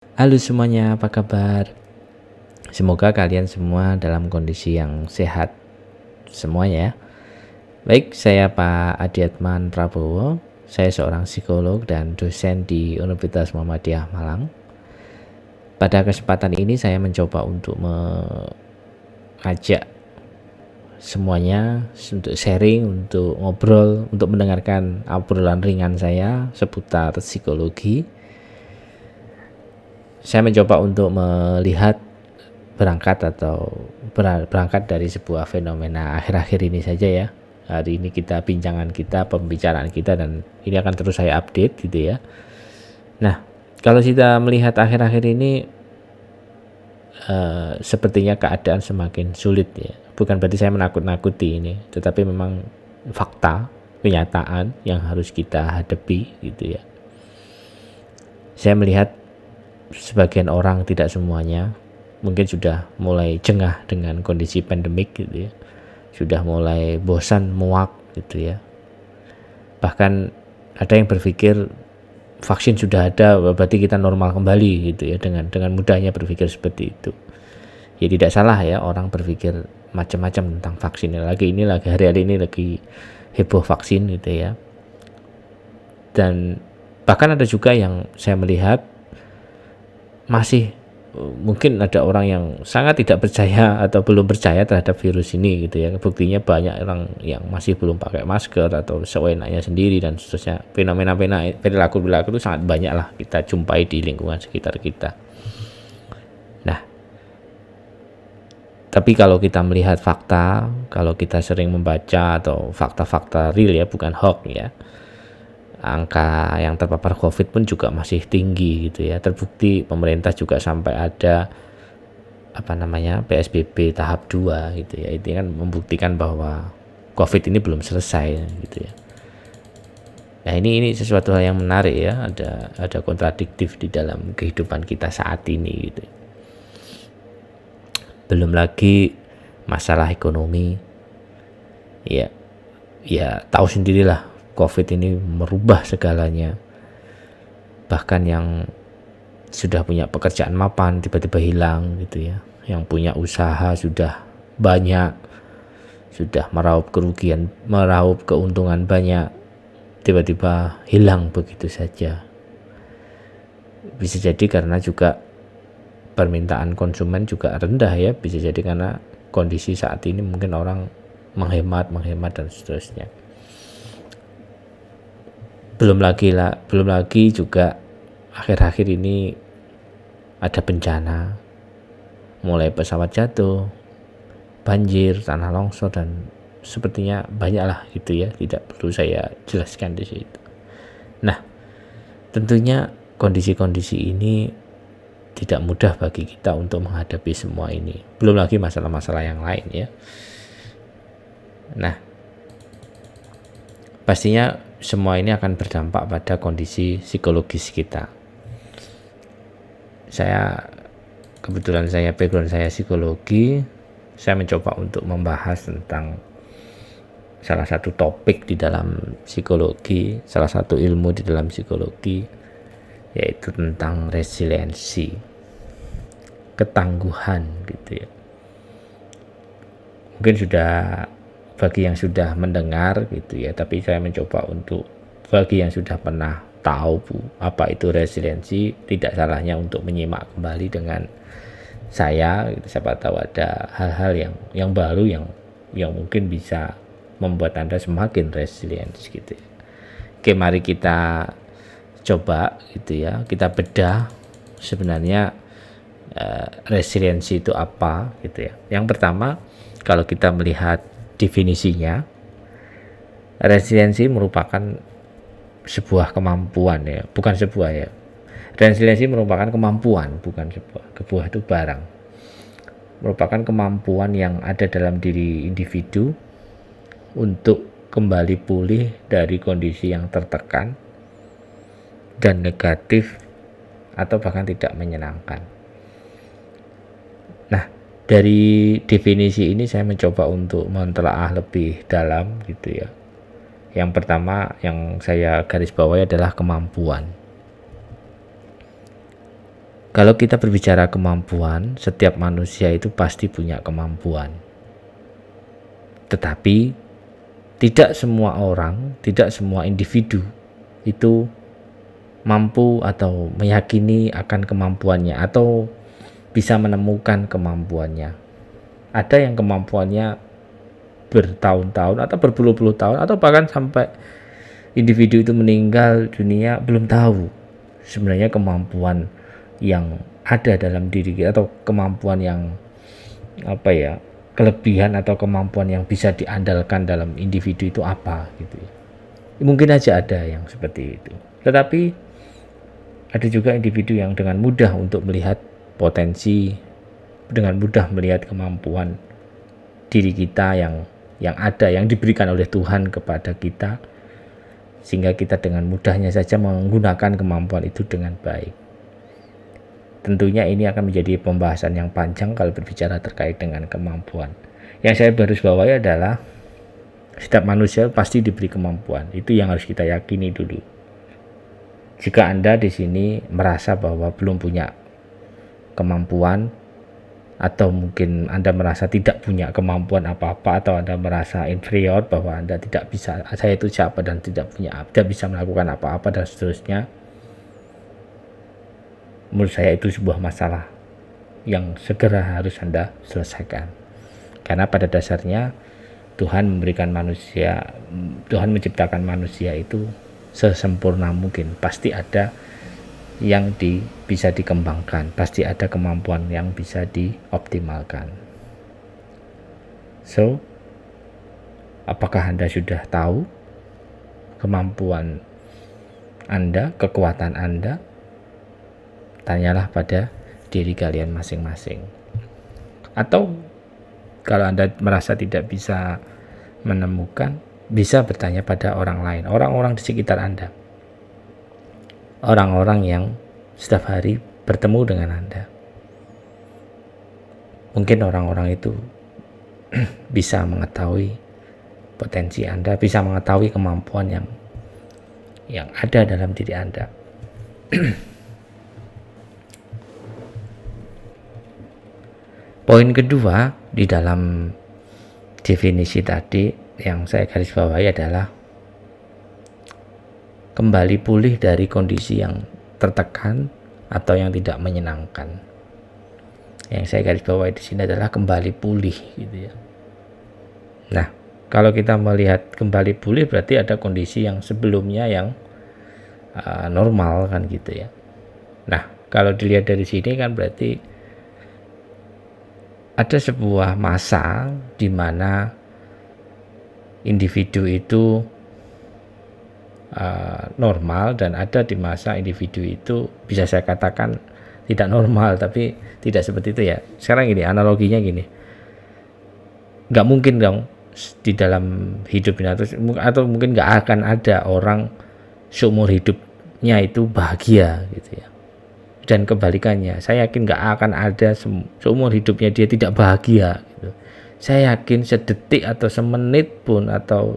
Halo semuanya, apa kabar? Semoga kalian semua dalam kondisi yang sehat semuanya ya. Baik, saya Pak Adiatman Prabowo. Saya seorang psikolog dan dosen di Universitas Muhammadiyah Malang. Pada kesempatan ini saya mencoba untuk mengajak semuanya untuk sharing, untuk ngobrol, untuk mendengarkan obrolan ringan saya seputar psikologi. Saya mencoba untuk melihat berangkat dari sebuah fenomena akhir-akhir ini saja ya. Hari ini pembicaraan kita, dan ini akan terus saya update gitu ya. Nah, kalau kita melihat akhir-akhir ini sepertinya keadaan semakin sulit ya. Bukan berarti saya menakut-nakuti ini, tetapi memang fakta, kenyataan yang harus kita hadapi gitu ya. Saya melihat sebagian orang, tidak semuanya, mungkin sudah mulai jengah dengan kondisi pandemik gitu ya, sudah mulai bosan, muak gitu ya. Bahkan ada yang berpikir vaksin sudah ada berarti kita normal kembali gitu ya, dengan mudahnya berpikir seperti itu. Ya tidak salah ya orang berpikir macam-macam tentang vaksin. Ini lagi hari-hari ini lagi heboh vaksin gitu ya. Dan bahkan ada juga yang saya melihat masih mungkin ada orang yang sangat tidak percaya atau belum percaya terhadap virus ini gitu ya. Buktinya banyak orang yang masih belum pakai masker atau seenaknya sendiri dan seterusnya. Perilaku itu sangat banyak lah kita jumpai di lingkungan sekitar kita. Nah, tapi kalau kita melihat fakta, kalau kita sering membaca atau fakta-fakta real ya, bukan hoax ya, angka yang terpapar COVID pun juga masih tinggi gitu ya. Terbukti pemerintah juga sampai ada PSBB tahap 2 gitu ya. Itu kan membuktikan bahwa COVID ini belum selesai gitu ya. Nah, ini sesuatu hal yang menarik ya, ada kontradiktif di dalam kehidupan kita saat ini gitu. Belum lagi masalah ekonomi. Ya tahu sendirilah, COVID ini merubah segalanya. Bahkan yang sudah punya pekerjaan mapan tiba-tiba hilang gitu ya. Yang punya usaha sudah banyak, sudah meraup keuntungan banyak, tiba-tiba hilang begitu saja. Bisa jadi karena juga permintaan konsumen juga rendah ya, bisa jadi karena kondisi saat ini mungkin orang menghemat dan seterusnya. Belum lagi juga akhir-akhir ini ada bencana, mulai pesawat jatuh, banjir, tanah longsor, dan sepertinya banyaklah gitu ya, tidak perlu saya jelaskan di situ. Nah, tentunya kondisi-kondisi ini tidak mudah bagi kita untuk menghadapi semua ini. Belum lagi masalah-masalah yang lain ya. Nah, pastinya semua ini akan berdampak pada kondisi psikologis kita. Kebetulan background saya psikologi. Saya mencoba untuk membahas tentang salah satu topik di dalam psikologi, salah satu ilmu di dalam psikologi, yaitu tentang resiliensi, ketangguhan gitu ya. Mungkin bagi yang sudah mendengar gitu ya, tapi saya mencoba untuk bagi yang sudah pernah tahu apa itu resiliensi, tidak salahnya untuk menyimak kembali dengan saya gitu. Siapa tahu ada hal-hal yang baru yang mungkin bisa membuat Anda semakin resilient gitu ya. Oke, mari kita coba gitu ya, kita bedah sebenarnya resiliensi itu apa gitu ya. Yang pertama, kalau kita melihat definisinya, resiliensi merupakan sebuah kemampuan ya, bukan sebuah ya. Resiliensi merupakan kemampuan, bukan sebuah itu barang. Merupakan kemampuan yang ada dalam diri individu untuk kembali pulih dari kondisi yang tertekan dan negatif atau bahkan tidak menyenangkan. Nah, dari definisi ini saya mencoba untuk mentelaah lebih dalam gitu ya. Yang pertama yang saya garis bawahi adalah kemampuan. Kalau kita berbicara kemampuan, setiap manusia itu pasti punya kemampuan. Tetapi tidak semua orang, tidak semua individu itu mampu atau meyakini akan kemampuannya atau bisa menemukan kemampuannya. Ada yang kemampuannya bertahun-tahun atau berpuluh-puluh tahun atau bahkan sampai individu itu meninggal dunia belum tahu sebenarnya kemampuan yang ada dalam diri kita atau kemampuan yang kelebihan atau kemampuan yang bisa diandalkan dalam individu itu apa gitu ya. Mungkin aja ada yang seperti itu. Tetapi ada juga individu yang dengan mudah untuk melihat potensi, dengan mudah melihat kemampuan diri kita yang ada, yang diberikan oleh Tuhan kepada kita, sehingga kita dengan mudahnya saja menggunakan kemampuan itu dengan baik. Tentunya ini akan menjadi pembahasan yang panjang kalau berbicara terkait dengan kemampuan. Yang saya garis bawahi adalah setiap manusia pasti diberi kemampuan. Itu yang harus kita yakini dulu. Jika Anda di sini merasa bahwa belum punya kemampuan, atau mungkin Anda merasa tidak punya kemampuan apa-apa, atau Anda merasa inferior bahwa Anda tidak bisa, saya itu siapa dan tidak bisa melakukan apa-apa dan seterusnya, menurut saya itu sebuah masalah yang segera harus Anda selesaikan. Karena pada dasarnya Tuhan menciptakan manusia itu sesempurna mungkin. Pasti ada yang bisa dikembangkan, pasti ada kemampuan yang bisa dioptimalkan. So, apakah Anda sudah tahu kemampuan Anda, kekuatan Anda? Tanyalah pada diri kalian masing-masing. Atau kalau Anda merasa tidak bisa menemukan, bisa bertanya pada orang lain, orang-orang di sekitar Anda, orang-orang yang setiap hari bertemu dengan Anda. Mungkin orang-orang itu bisa mengetahui potensi Anda, bisa mengetahui kemampuan yang ada dalam diri Anda. Poin kedua di dalam definisi tadi yang saya garis bawahi adalah kembali pulih dari kondisi yang tertekan atau yang tidak menyenangkan. Yang saya garis bawahi di sini adalah kembali pulih gitu ya. Nah, kalau kita melihat kembali pulih berarti ada kondisi yang sebelumnya yang normal kan gitu ya. Nah, kalau dilihat dari sini kan berarti ada sebuah masa di mana individu itu normal, dan ada di masa individu itu bisa saya katakan tidak normal, tapi tidak seperti itu ya. Sekarang gini, analoginya gini, nggak mungkin dong di dalam hidup ini atau mungkin nggak akan ada orang seumur hidupnya itu bahagia gitu ya. Dan kebalikannya, saya yakin nggak akan ada seumur hidupnya dia tidak bahagia gitu. Saya yakin sedetik atau semenit pun atau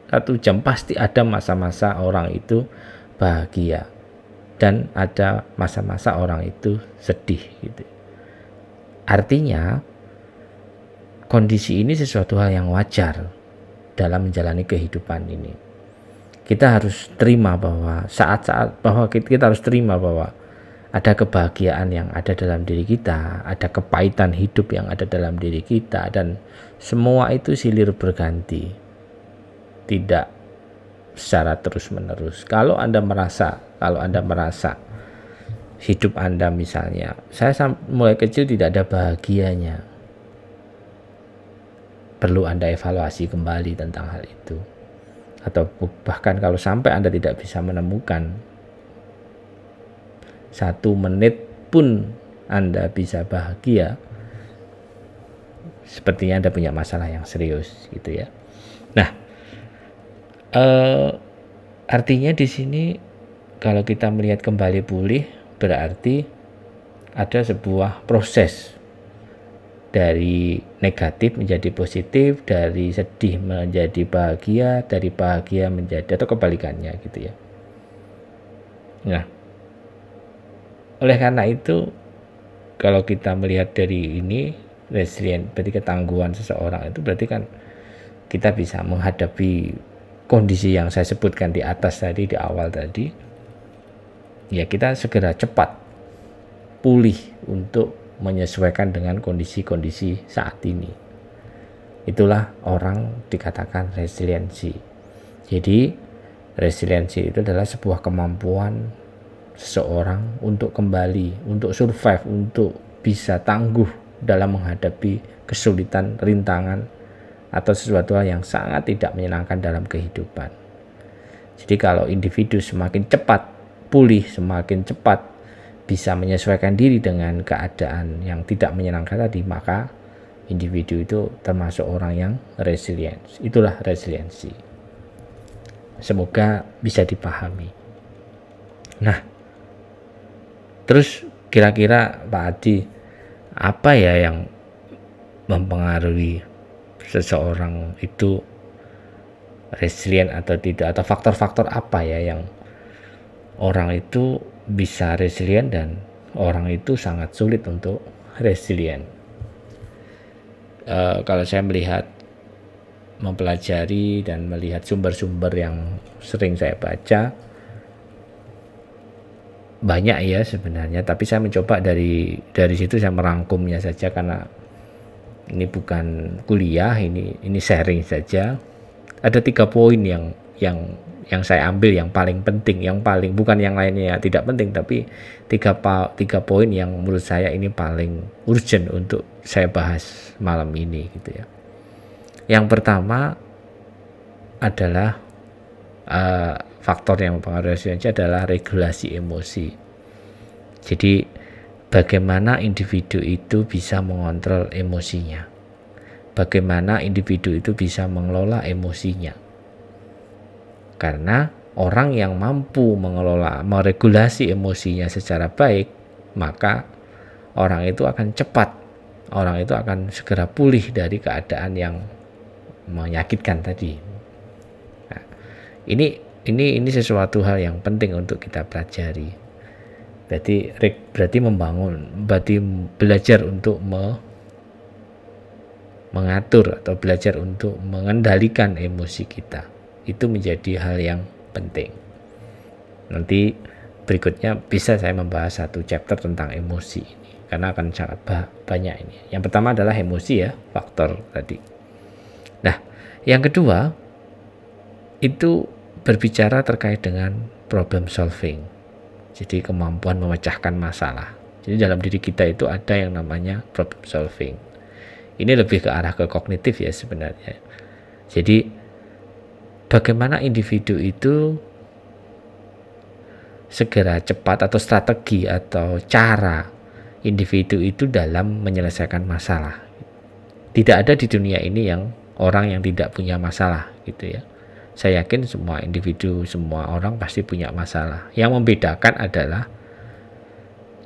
1 jam pasti ada masa-masa orang itu bahagia dan ada masa-masa orang itu sedih gitu. Artinya kondisi ini sesuatu hal yang wajar dalam menjalani kehidupan ini. Kita harus terima bahwa kita harus terima bahwa ada kebahagiaan yang ada dalam diri kita, ada kepahitan hidup yang ada dalam diri kita, dan semua itu silih berganti, tidak secara terus-menerus. Kalau Anda merasa hidup Anda misalnya, saya mulai kecil tidak ada bahagianya, perlu Anda evaluasi kembali tentang hal itu. Atau bahkan kalau sampai Anda tidak bisa menemukan 1 menit pun Anda bisa bahagia, sepertinya Anda punya masalah yang serius gitu ya. Nah, artinya di sini kalau kita melihat kembali pulih berarti ada sebuah proses dari negatif menjadi positif, dari sedih menjadi bahagia, dari bahagia menjadi, atau kebalikannya gitu ya. Nah, oleh karena itu kalau kita melihat dari ini, resilient berarti ketangguhan seseorang, itu berarti kan kita bisa menghadapi kondisi yang saya sebutkan di atas tadi, di awal tadi, ya kita segera cepat pulih untuk menyesuaikan dengan kondisi-kondisi saat ini. Itulah orang dikatakan resiliensi. Jadi resiliensi itu adalah sebuah kemampuan seseorang untuk kembali, untuk survive, untuk bisa tangguh dalam menghadapi kesulitan, rintangan, atau sesuatu hal yang sangat tidak menyenangkan dalam kehidupan. Jadi kalau individu semakin cepat pulih, semakin cepat bisa menyesuaikan diri dengan keadaan yang tidak menyenangkan tadi, maka individu itu termasuk orang yang resilient. Itulah resiliensi. Semoga bisa dipahami. Nah, terus kira-kira Pak Adi, apa ya yang mempengaruhi seseorang itu resilient atau tidak, atau faktor-faktor apa ya yang orang itu bisa resilient dan orang itu sangat sulit untuk resilient? Kalau saya melihat, mempelajari dan melihat sumber-sumber yang sering saya baca, banyak ya sebenarnya, tapi saya mencoba dari situ saya merangkumnya saja, karena ini bukan kuliah, ini sharing saja. Ada 3 poin yang saya ambil yang paling penting, yang paling, bukan yang lainnya tidak penting, tapi 3 poin yang menurut saya ini paling urgent untuk saya bahas malam ini gitu ya. Yang pertama adalah faktor yang mempengaruhi resiliensi adalah regulasi emosi. Jadi bagaimana individu itu bisa mengontrol emosinya, bagaimana individu itu bisa mengelola emosinya. Karena orang yang mampu mengelola, meregulasi emosinya secara baik, maka orang itu akan cepat, orang itu akan segera pulih dari keadaan yang menyakitkan tadi. Nah, ini sesuatu hal yang penting untuk kita pelajari. Berarti membangun, berarti belajar untuk mengatur atau belajar untuk mengendalikan emosi kita. Itu menjadi hal yang penting. Nanti berikutnya bisa saya membahas 1 chapter tentang emosi ini, karena akan sangat banyak ini. Yang pertama adalah emosi ya, faktor tadi. Nah, yang kedua itu berbicara terkait dengan problem solving. Jadi kemampuan memecahkan masalah. Jadi dalam diri kita itu ada yang namanya problem solving. Ini lebih ke arah ke kognitif ya sebenarnya. Jadi bagaimana individu itu segera cepat, atau strategi atau cara individu itu dalam menyelesaikan masalah. Tidak ada di dunia ini yang orang yang tidak punya masalah gitu ya. Saya yakin semua individu, semua orang pasti punya masalah. Yang membedakan adalah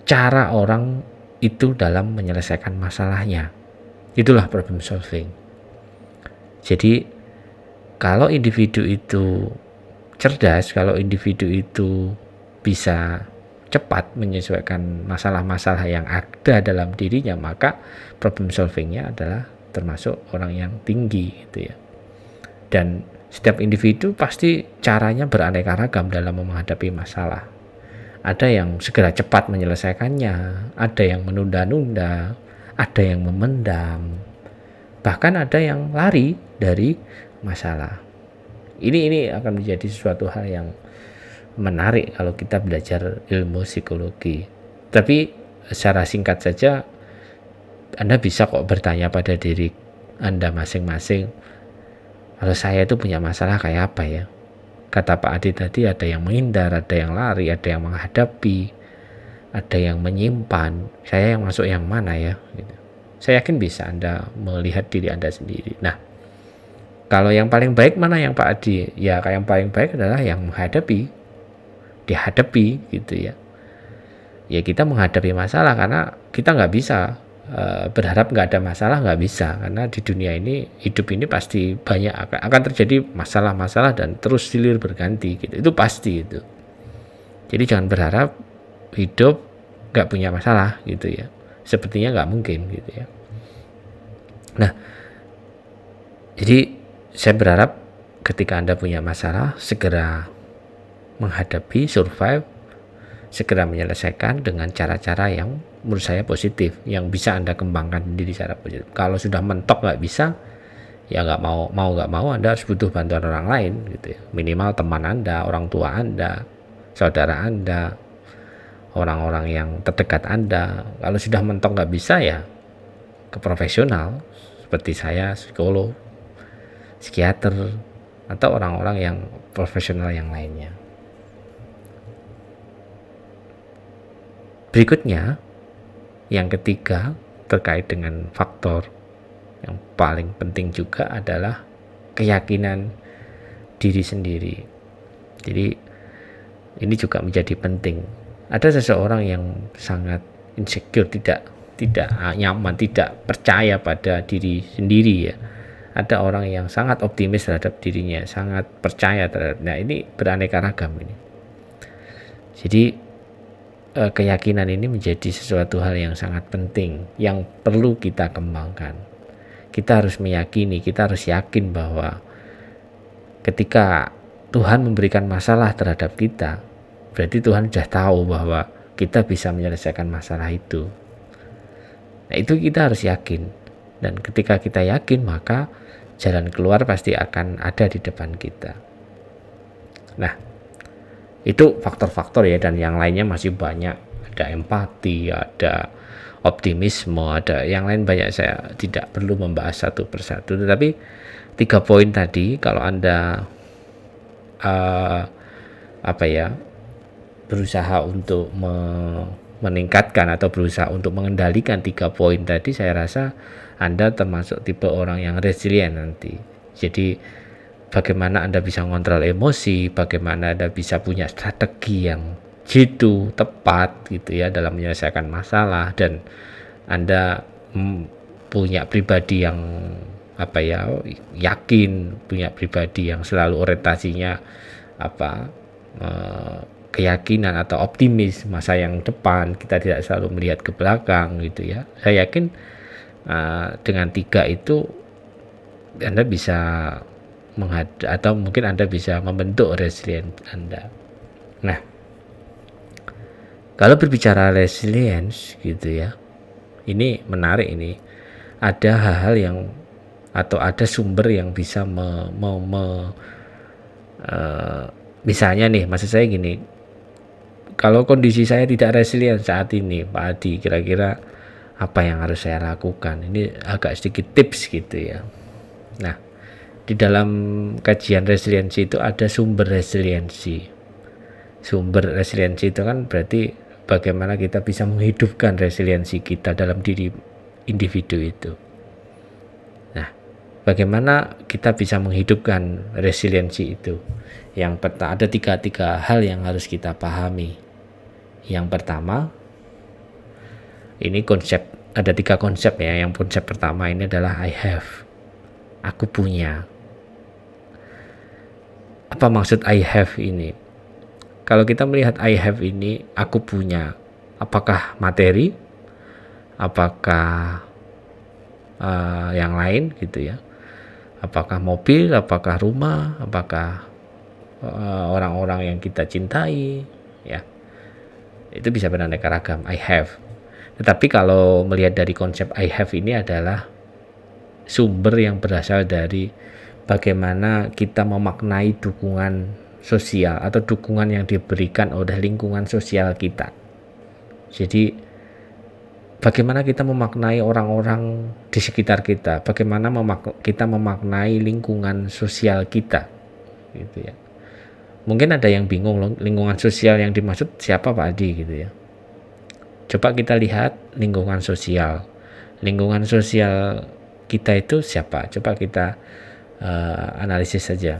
cara orang itu dalam menyelesaikan masalahnya. Itulah problem solving. Jadi kalau individu itu cerdas, kalau individu itu bisa cepat menyesuaikan masalah-masalah yang ada dalam dirinya, maka problem solvingnya adalah termasuk orang yang tinggi gitu ya. Dan setiap individu pasti caranya beraneka ragam dalam menghadapi masalah. Ada yang segera cepat menyelesaikannya, ada yang menunda-nunda, ada yang memendam, bahkan ada yang lari dari masalah. Ini akan menjadi suatu hal yang menarik kalau kita belajar ilmu psikologi. Tapi secara singkat saja, Anda bisa kok bertanya pada diri Anda masing-masing, kalau saya itu punya masalah kayak apa ya? Kata Pak Adi tadi, ada yang menghindar, ada yang lari, ada yang menghadapi, ada yang menyimpan. Saya yang masuk yang mana ya? Gitu. Saya yakin bisa Anda melihat diri Anda sendiri. Nah, kalau yang paling baik mana yang Pak Adi? Ya, yang paling baik adalah yang menghadapi, dihadapi gitu ya. Ya kita menghadapi masalah, karena kita nggak bisa berharap nggak ada masalah, nggak bisa, karena di dunia ini, hidup ini pasti banyak akan terjadi masalah-masalah dan terus silih berganti gitu. Itu pasti itu. Jadi jangan berharap hidup nggak punya masalah gitu ya. sepertinya nggak mungkin gitu ya. Nah, jadi saya berharap ketika Anda punya masalah, segera menghadapi, survive, segera menyelesaikan dengan cara-cara yang menurut saya positif, yang bisa Anda kembangkan sendiri secara positif. Kalau sudah mentok nggak bisa, ya nggak nggak mau Anda harus butuh bantuan orang lain gitu ya. Minimal teman Anda, orang tua Anda, saudara Anda, orang-orang yang terdekat Anda. Kalau sudah mentok nggak bisa, ya ke profesional seperti saya, psikolog, psikiater, atau orang-orang yang profesional yang lainnya. Berikutnya, yang ketiga, terkait dengan faktor yang paling penting juga adalah keyakinan diri sendiri. Jadi ini juga menjadi penting. Ada seseorang yang sangat insecure, tidak nyaman, tidak percaya pada diri sendiri ya. Ada orang yang sangat optimis terhadap dirinya, sangat percaya terhadap. Nah, ini beraneka ragam ini. Jadi keyakinan ini menjadi sesuatu hal yang sangat penting, yang perlu kita kembangkan. Kita harus meyakini, kita harus yakin bahwa ketika Tuhan memberikan masalah terhadap kita, berarti Tuhan sudah tahu bahwa kita bisa menyelesaikan masalah itu. Nah, itu kita harus yakin. Dan ketika kita yakin, maka jalan keluar pasti akan ada di depan kita. Nah, itu faktor-faktor ya, dan yang lainnya masih banyak. Ada empati, ada optimisme, ada yang lain banyak. Saya tidak perlu membahas satu persatu, tetapi 3 poin tadi kalau Anda berusaha untuk meningkatkan atau berusaha untuk mengendalikan 3 poin tadi, saya rasa Anda termasuk tipe orang yang resilient nanti. Jadi bagaimana Anda bisa ngontrol emosi, bagaimana Anda bisa punya strategi yang jitu, tepat gitu ya dalam menyelesaikan masalah, dan Anda punya pribadi yang yakin, punya pribadi yang selalu orientasinya keyakinan atau optimis masa yang depan. Kita tidak selalu melihat ke belakang gitu ya. Saya yakin dengan 3 itu Anda bisa atau mungkin Anda bisa membentuk resilient Anda. Nah, kalau berbicara resilience gitu ya, ini menarik ini. Ada hal-hal yang atau ada sumber yang bisa misalnya nih, maksud saya gini, kalau kondisi saya tidak resilient saat ini, Pak Adi, kira-kira apa yang harus saya lakukan? Ini agak sedikit tips gitu ya. Nah, di dalam kajian resiliensi itu ada sumber resiliensi. Sumber resiliensi itu kan berarti bagaimana kita bisa menghidupkan resiliensi kita dalam diri individu itu. Nah, bagaimana kita bisa menghidupkan resiliensi itu? Yang pertama, ada tiga hal yang harus kita pahami. Yang pertama, ini ada 3 konsep ya. Yang konsep pertama ini adalah I have, aku punya. Apa maksud I have ini? Kalau kita melihat I have ini, aku punya, apakah materi, apakah yang lain gitu ya, apakah mobil, apakah rumah, apakah orang-orang yang kita cintai ya, itu bisa beraneka ragam I have. Tetapi kalau melihat dari konsep I have ini adalah sumber yang berasal dari bagaimana kita memaknai dukungan sosial atau dukungan yang diberikan oleh lingkungan sosial kita. Jadi bagaimana kita memaknai orang-orang di sekitar kita, bagaimana kita memaknai lingkungan sosial kita gitu ya. Mungkin ada yang bingung, lingkungan sosial yang dimaksud siapa Pak Adi gitu ya. Coba kita lihat lingkungan sosial. Lingkungan sosial kita itu siapa? Coba kita analisis saja.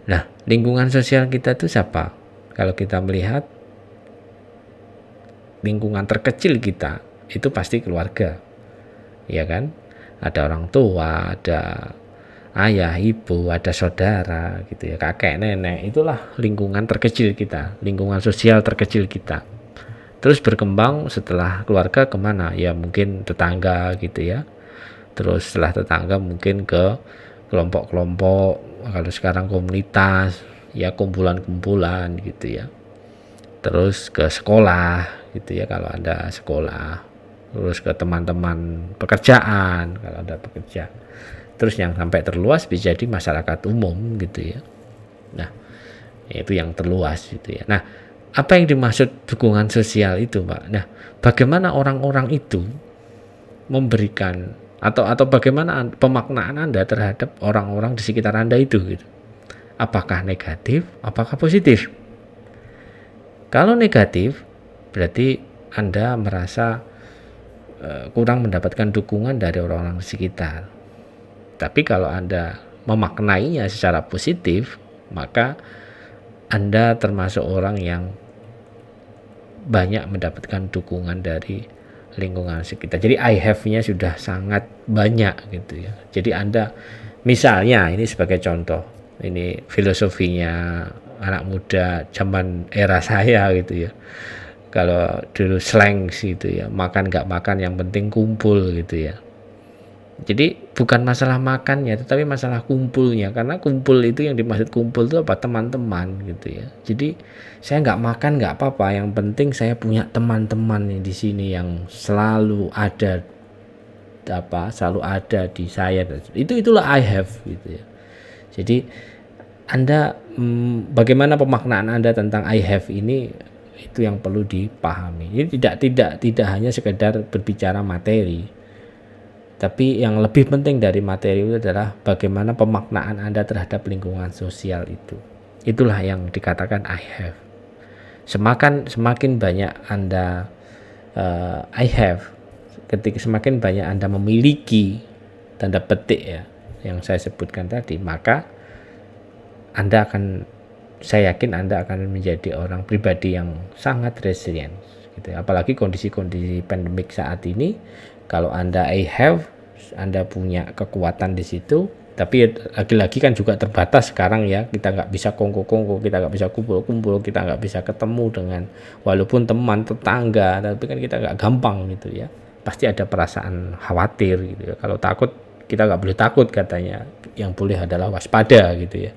Nah, lingkungan sosial kita itu siapa? Kalau kita melihat lingkungan terkecil kita, itu pasti keluarga. Ya kan? Ada orang tua, ada ayah, ibu, ada saudara gitu ya, kakek, nenek. Itulah lingkungan terkecil kita, lingkungan sosial terkecil kita. Terus berkembang setelah keluarga kemana? Ya mungkin tetangga gitu ya. Terus setelah tetangga mungkin ke kelompok-kelompok, kalau sekarang komunitas, ya kumpulan-kumpulan gitu ya. Terus ke sekolah gitu ya kalau ada sekolah. Terus ke teman-teman pekerjaan kalau ada pekerja. Terus yang sampai terluas bisa jadi masyarakat umum gitu ya. Nah, itu yang terluas gitu ya. Nah, apa yang dimaksud dukungan sosial itu, Pak? Nah, bagaimana orang-orang itu memberikan atau bagaimana pemaknaan Anda terhadap orang-orang di sekitar Anda itu gitu. Apakah negatif, apakah positif? Kalau negatif, berarti Anda merasa kurang mendapatkan dukungan dari orang-orang di sekitar. Tapi kalau Anda memaknainya secara positif, maka Anda termasuk orang yang banyak mendapatkan dukungan dari lingkungan sekitar. Jadi I have-nya sudah sangat banyak gitu ya. Jadi Anda misalnya ini sebagai contoh, ini filosofinya anak muda zaman era saya gitu ya. Kalau dulu slang gitu ya, makan nggak makan yang penting kumpul gitu ya. Jadi bukan masalah makannya, tetapi masalah kumpulnya. Karena kumpul itu yang dimaksud kumpul itu apa? Teman-teman gitu ya. Jadi saya nggak makan nggak apa-apa. Yang penting saya punya teman-teman di sini yang selalu ada selalu ada di saya. Itulah I have gitu ya. Jadi Anda bagaimana pemaknaan Anda tentang I have ini itu yang perlu dipahami. Ini tidak hanya sekedar berbicara materi. Tapi yang lebih penting dari materi itu adalah bagaimana pemaknaan Anda terhadap lingkungan sosial itu. Itulah yang dikatakan I have. Semakin banyak Anda I have, ketika semakin banyak Anda memiliki tanda petik ya yang saya sebutkan tadi, maka saya yakin Anda akan menjadi orang pribadi yang sangat resilient gitu. Apalagi kondisi-kondisi pandemik saat ini, kalau Anda Anda punya kekuatan di situ, tapi lagi-lagi kan juga terbatas sekarang ya, kita nggak bisa kongko-kongko, kita nggak bisa kumpul-kumpul, kita nggak bisa ketemu dengan walaupun teman tetangga, tapi kan kita nggak gampang gitu ya, pasti ada perasaan khawatir gitu ya. Kalau takut kita nggak boleh takut katanya, yang boleh adalah waspada gitu ya.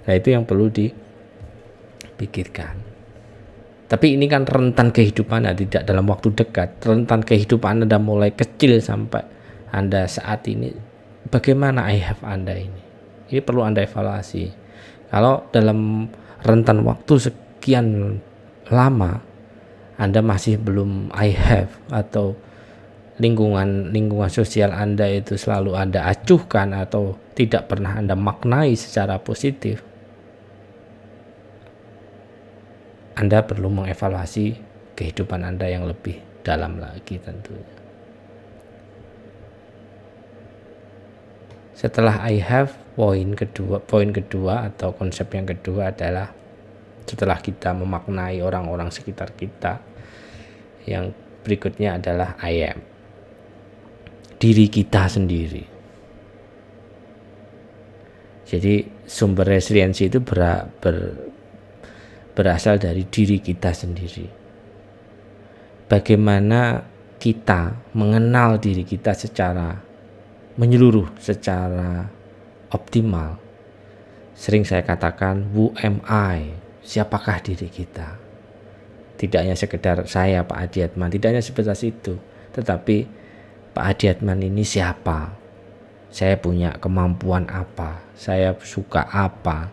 Nah itu yang perlu dipikirkan. Tapi ini kan rentan kehidupan Anda, tidak dalam waktu dekat. Rentan kehidupan Anda mulai kecil sampai Anda saat ini. Bagaimana I have Anda ini? Ini perlu Anda evaluasi. Kalau dalam rentan waktu sekian lama Anda masih belum I have, atau lingkungan sosial Anda itu selalu Anda acuhkan atau tidak pernah Anda maknai secara positif, Anda perlu mengevaluasi kehidupan Anda yang lebih dalam lagi tentunya. Setelah I have, poin kedua atau konsep yang kedua adalah setelah kita memaknai orang-orang sekitar kita, yang berikutnya adalah I am. Diri kita sendiri. Jadi sumber resiliensi itu berasal dari diri kita sendiri. Bagaimana kita mengenal diri kita secara menyeluruh, secara optimal. Sering saya katakan, who am I? Siapakah diri kita? Tidak hanya sekedar saya Pak Adiatman, tidak hanya sebatas itu, tetapi Pak Adiatman ini siapa? Saya punya kemampuan apa? Saya suka apa?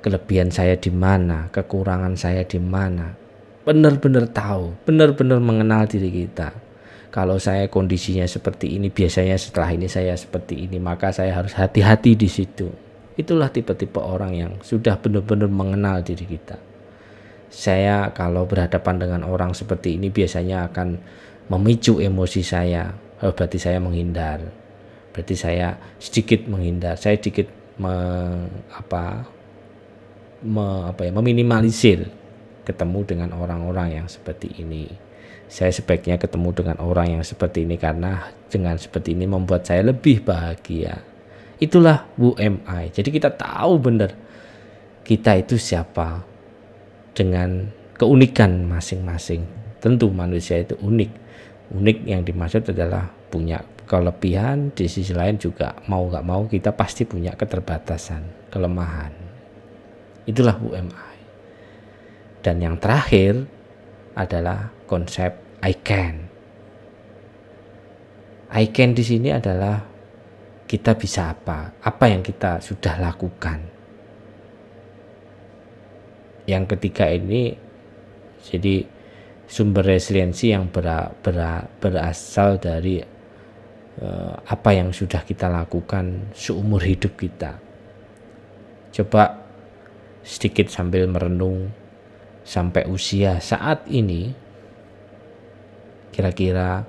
Kelebihan saya di mana, kekurangan saya di mana. Benar-benar tahu, benar-benar mengenal diri kita. Kalau saya kondisinya seperti ini, biasanya setelah ini saya seperti ini, maka saya harus hati-hati di situ. Itulah tipe-tipe orang yang sudah benar-benar mengenal diri kita. Saya kalau berhadapan dengan orang seperti ini biasanya akan memicu emosi saya. Berarti saya menghindar. Berarti saya sedikit menghindar. Saya sedikit meminimalisir ketemu dengan orang-orang yang seperti ini. Saya sebaiknya ketemu dengan orang yang seperti ini karena dengan seperti ini membuat saya lebih bahagia. Itulah who am I. Jadi kita tahu benar kita itu siapa dengan keunikan masing-masing. Tentu manusia itu unik. Unik yang dimaksud adalah punya kelebihan, di sisi lain juga mau gak mau kita pasti punya keterbatasan, kelemahan. Itulah UMI. Dan yang terakhir adalah konsep I can. I can di sini adalah kita bisa apa yang kita sudah lakukan. Yang ketiga ini jadi sumber resiliensi yang berasal dari apa yang sudah kita lakukan seumur hidup kita. Coba sedikit sambil merenung sampai usia saat ini, kira-kira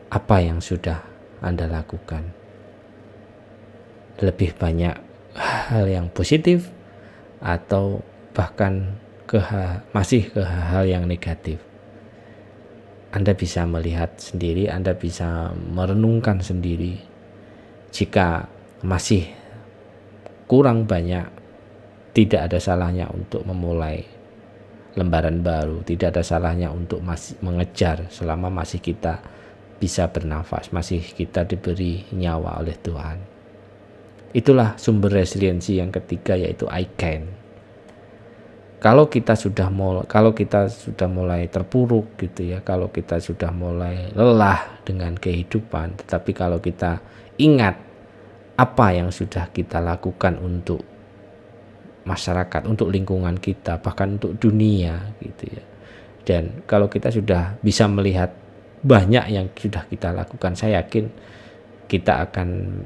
apa yang sudah Anda lakukan? Lebih banyak hal yang positif atau bahkan masih ke hal yang negatif? Anda bisa melihat sendiri, Anda bisa merenungkan sendiri. Jika masih kurang banyak, tidak ada salahnya untuk memulai lembaran baru, tidak ada salahnya untuk masih mengejar selama masih kita bisa bernafas, masih kita diberi nyawa oleh Tuhan. Itulah sumber resiliensi yang ketiga, yaitu I can. Kalau kita sudah mulai terpuruk gitu ya, kalau kita sudah mulai lelah dengan kehidupan, tetapi kalau kita ingat apa yang sudah kita lakukan untuk masyarakat, untuk lingkungan kita, bahkan untuk dunia gitu ya. Dan kalau kita sudah bisa melihat banyak yang sudah kita lakukan, saya yakin kita akan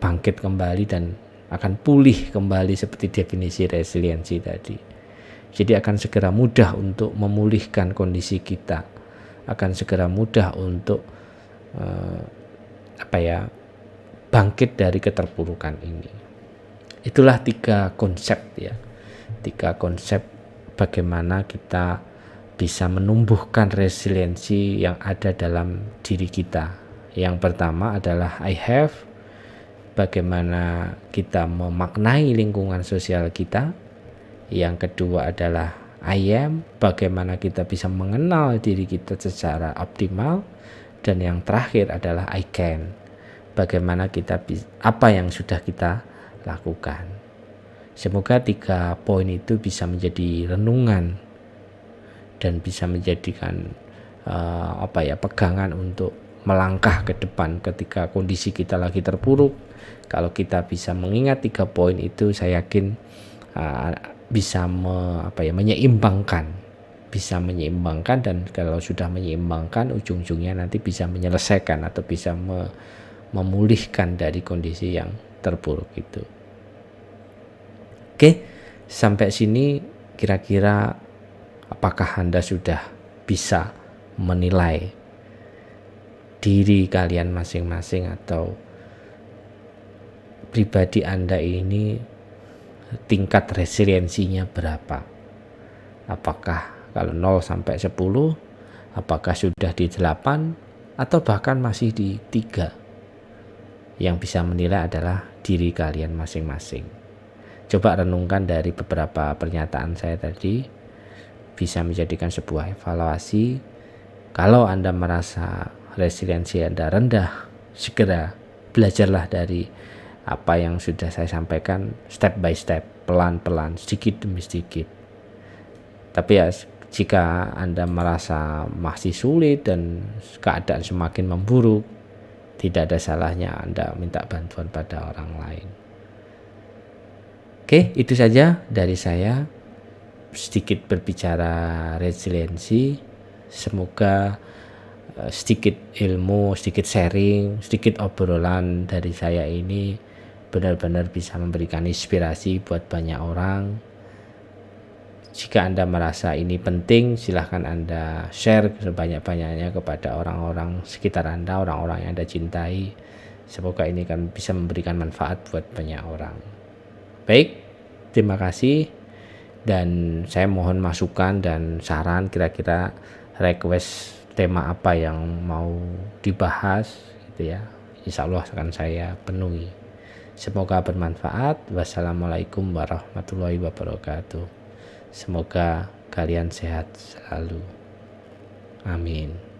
bangkit kembali dan akan pulih kembali seperti definisi resiliensi tadi. Jadi akan segera mudah untuk memulihkan kondisi kita, akan segera mudah untuk bangkit dari keterpurukan ini. Itulah 3 konsep ya, 3 konsep bagaimana kita bisa menumbuhkan resiliensi yang ada dalam diri kita. Yang pertama adalah I have, bagaimana kita memaknai lingkungan sosial kita. Yang kedua adalah I am, bagaimana kita bisa mengenal diri kita secara optimal. Dan yang terakhir adalah I can, bagaimana kita apa yang sudah kita lakukan. Semoga 3 poin itu bisa menjadi renungan dan bisa menjadikan pegangan untuk melangkah ke depan ketika kondisi kita lagi terpuruk. Kalau kita bisa mengingat 3 poin itu, saya yakin bisa menyeimbangkan, dan kalau sudah menyeimbangkan, ujung-ujungnya nanti bisa menyelesaikan atau bisa memulihkan dari kondisi yang terpuruk itu. Oke, sampai sini kira-kira apakah Anda sudah bisa menilai diri kalian masing-masing atau pribadi Anda ini tingkat resiliensinya berapa? Apakah kalau 0 sampai 10, apakah sudah di 8 atau bahkan masih di 3? Yang bisa menilai adalah diri kalian masing-masing. Coba renungkan dari beberapa pernyataan saya tadi, bisa menjadikan sebuah evaluasi. Kalau Anda merasa resiliensi Anda rendah, segera belajarlah dari apa yang sudah saya sampaikan, step by step, pelan-pelan, sedikit demi sedikit. Tapi ya, jika Anda merasa masih sulit dan keadaan semakin memburuk, tidak ada salahnya Anda minta bantuan pada orang lain. Oke, itu saja dari saya, sedikit berbicara resiliensi. Semoga sedikit ilmu, sedikit sharing, sedikit obrolan dari saya ini benar-benar bisa memberikan inspirasi buat banyak orang. Jika Anda merasa ini penting, silahkan Anda share sebanyak-banyaknya kepada orang-orang sekitar Anda, orang-orang yang Anda cintai. Semoga ini kan bisa memberikan manfaat buat banyak orang. Baik, terima kasih, dan saya mohon masukan dan saran, kira-kira request tema apa yang mau dibahas gitu ya. Insya Allah akan saya penuhi. Semoga bermanfaat. Wassalamualaikum warahmatullahi wabarakatuh. Semoga kalian sehat selalu. Amin.